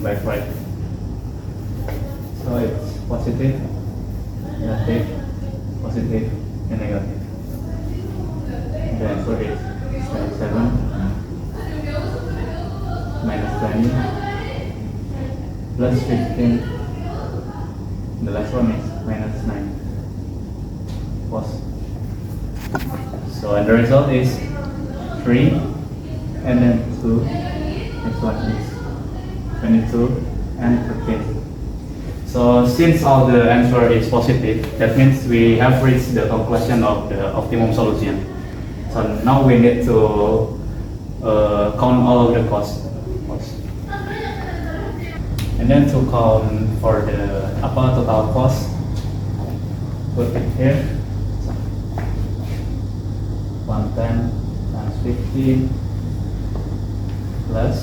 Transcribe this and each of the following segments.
back right. So it's positive, negative, positive, and negative. The answer is 27 minus 20 plus 15. The last one is minus 9. Pause. So and the result is 3 and then 2. Next one is 22 and 13. So since all the answer is positive, that means we have reached the conclusion of the optimum solution. So now we need to count all of the costs. And then to count for the total cost, put it here. 110 times 15 plus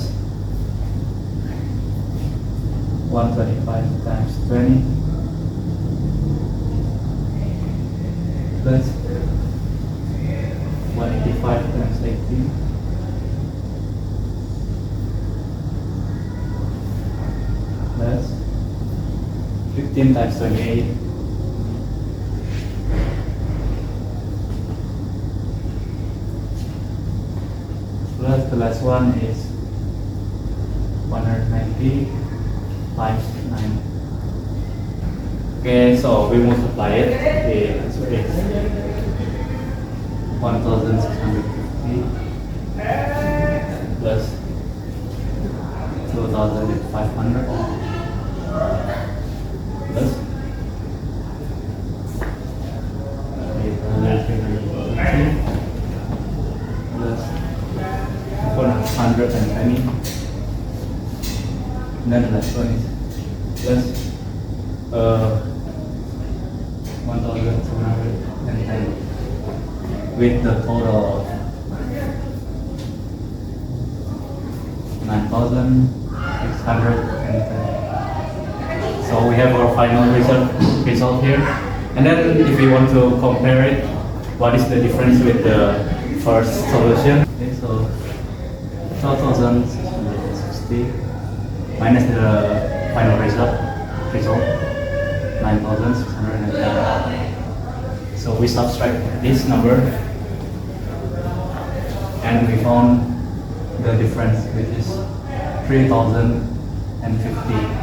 125 times 20 plus 185 times 18 plus 15 times 28 plus the last one is 190 times 9. Okay, so we multiply it. The answer is 1,650 plus 2,500 plus 8,350 plus 420. And then the last one is plus 1,210 with the total of 9,610. So we have our final result here. And then if we want to compare it, what is the difference with the first solution? Okay, so 12,660 minus the final result 9,610. So we subtract this number and we found the difference, which is 3,050.